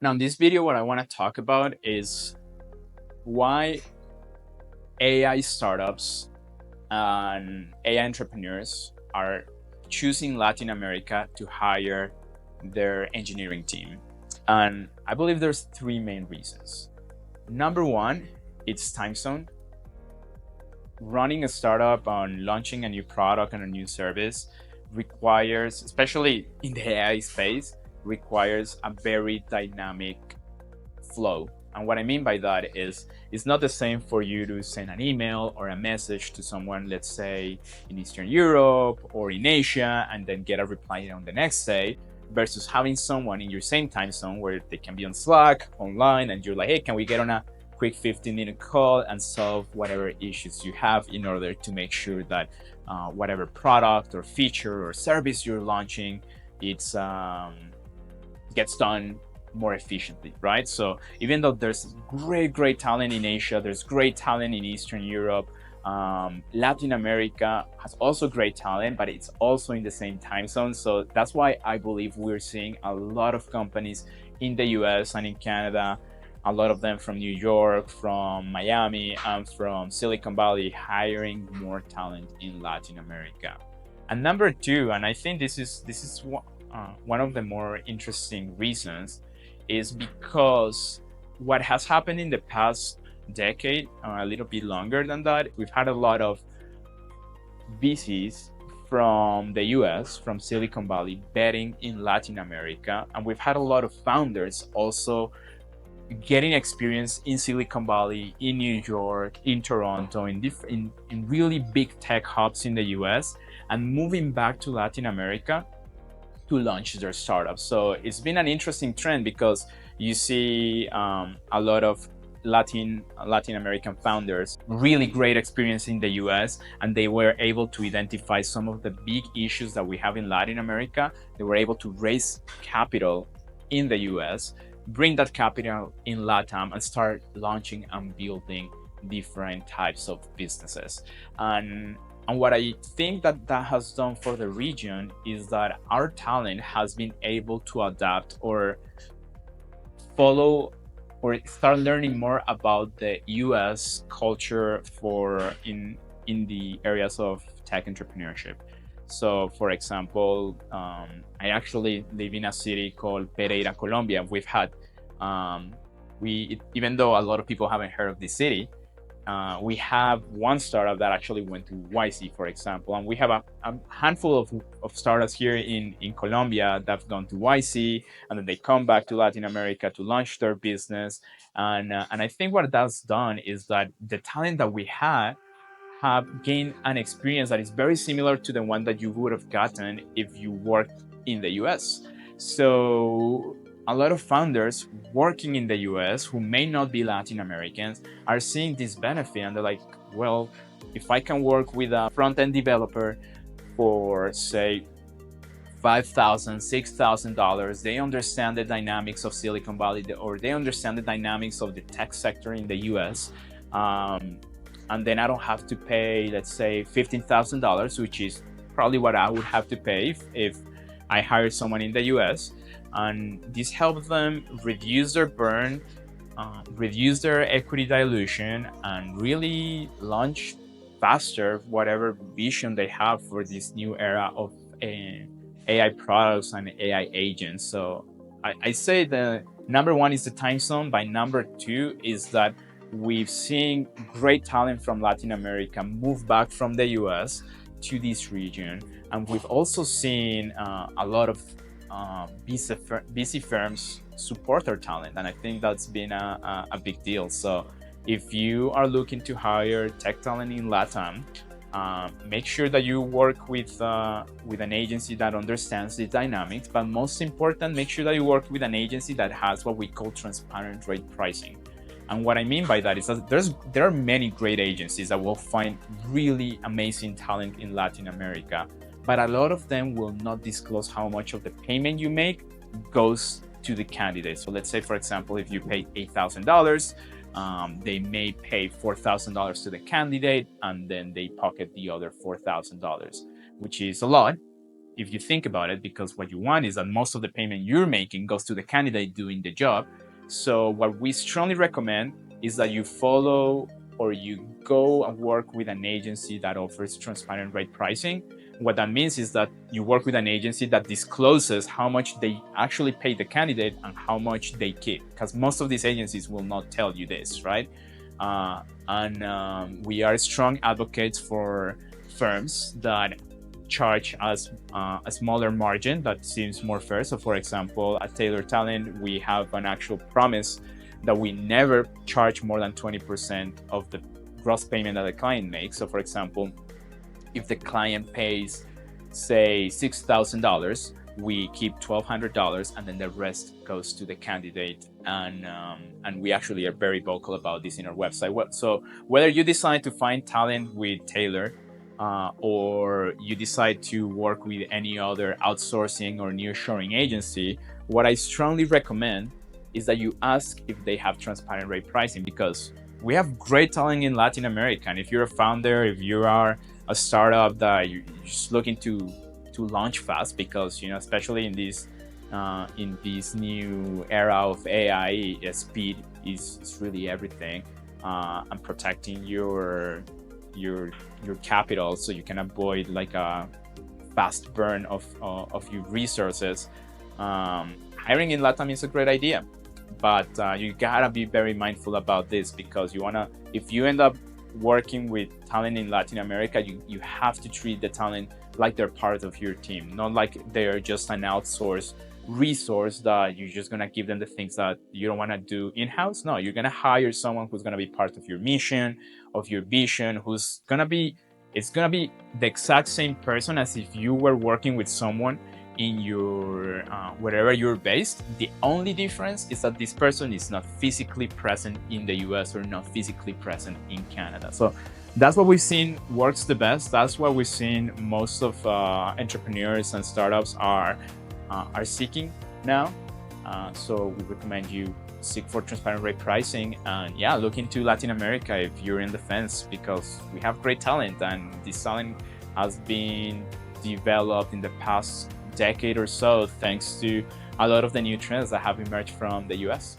Now, in this video, what I want to talk about is why AI startups and AI entrepreneurs are choosing Latin America to hire their engineering team. And I believe there's three main reasons. Number one, it's time zone. Running a startup and launching a new product and a new service requires, especially in the AI space, requires a very dynamic flow. And what I mean by that is it's not the same for you to send an email or a message to someone, let's say in Eastern Europe or in Asia, and then get a reply on the next day, versus having someone in your same time zone where they can be on Slack, online, and you're like, hey, can we get on a quick 15-minute call and solve whatever issues you have in order to make sure that whatever product or feature or service you're launching, it's gets done more efficiently, right? So even though there's great talent in Asia, there's great talent in Eastern Europe, Latin America has also great talent, but it's also in the same time zone. So that's why I believe we're seeing a lot of companies in the US and in Canada, a lot of them from New York, from Miami, and from Silicon Valley, hiring more talent in Latin America. And number two, and I think this is one of the more interesting reasons, is because what has happened in the past decade, a little bit longer than that, we've had a lot of VCs from the US, from Silicon Valley, betting in Latin America. And we've had a lot of founders also getting experience in Silicon Valley, in New York, in Toronto, in really big tech hubs in the US, and moving back to Latin America to launch their startups. So it's been an interesting trend because you see a lot of Latin American founders, really great experience in the US, and they were able to identify some of the big issues that we have in Latin America. They were able to raise capital in the US, bring that capital in LATAM, and start launching and building different types of businesses. And what I think that that has done for the region is that our talent has been able to adapt or follow or start learning more about the US culture for in the areas of tech entrepreneurship. So, for example, I actually live in a city called Pereira, Colombia. We've had, even though a lot of people haven't heard of this city, we have one startup that actually went to YC, for example, and we have a handful of startups here in Colombia that have gone to YC, and then they come back to Latin America to launch their business. And I think what that's done is that the talent that we had have gained an experience that is very similar to the one that you would have gotten if you worked in the US. So a lot of founders working in the US who may not be Latin Americans are seeing this benefit, and they're like, well, if I can work with a front end developer for, say, $5,000, $6,000, they understand the dynamics of Silicon Valley, or they understand the dynamics of the tech sector in the US. And then I don't have to pay, let's say, $15,000, which is probably what I would have to pay if I hired someone in the US. And this helps them reduce their burn, reduce their equity dilution, and really launch faster whatever vision they have for this new era of AI products and AI agents. So I say the number one is the time zone. By number two is that we've seen great talent from Latin America move back from the US to this region. And we've also seen a lot of VC firms support our talent. And I think that's been a big deal. So if you are looking to hire tech talent in LATAM, make sure that you work with an agency that understands the dynamics, but most important, make sure that you work with an agency that has what we call transparent rate pricing. And what I mean by that is that there are many great agencies that will find really amazing talent in Latin America, but a lot of them will not disclose how much of the payment you make goes to the candidate. So let's say, for example, if you pay $8,000, they may pay $4,000 to the candidate, and then they pocket the other $4,000, which is a lot. if you think about it, because what you want is that most of the payment you're making goes to the candidate doing the job. So what we strongly recommend is that you follow or you go and work with an agency that offers transparent rate pricing. What that means is that you work with an agency that discloses how much they actually pay the candidate and how much they keep, because most of these agencies will not tell you this, right? We are strong advocates for firms that charge us a smaller margin that seems more fair. So, for example, at Taylor Talent, we have an actual promise that we never charge more than 20% of the gross payment that the client makes. So, for example, if the client pays, say, $6,000, we keep $1,200, and then the rest goes to the candidate. And we actually are very vocal about this in our website. So whether you decide to find talent with Taylor, or you decide to work with any other outsourcing or nearshoring agency, what I strongly recommend is that you ask if they have transparent rate pricing, because we have great talent in Latin America. And if you're a founder, if you are a startup that you're just looking to launch fast, because especially in this new era of AI, speed is really everything, and protecting your capital so you can avoid like a fast burn of your resources. Hiring in Latam is a great idea, but you gotta be very mindful about this, because if you end up working with talent in Latin America, you have to treat the talent like they're part of your team, not like they're just an outsourced resource that you're just gonna give them the things that you don't want to do in-house. No, you're gonna hire someone who's gonna be part of your mission, of your vision, it's gonna be the exact same person as if you were working with someone in your wherever you're based. The only difference is that this person is not physically present in the US or not physically present in Canada. So that's what we've seen works the best. That's what we've seen most of entrepreneurs and startups are seeking now. So we recommend you seek for transparent rate pricing, and look into Latin America if you're in the fence, because we have great talent, and this talent has been developed in the past decade or so thanks to a lot of the new trends that have emerged from the US.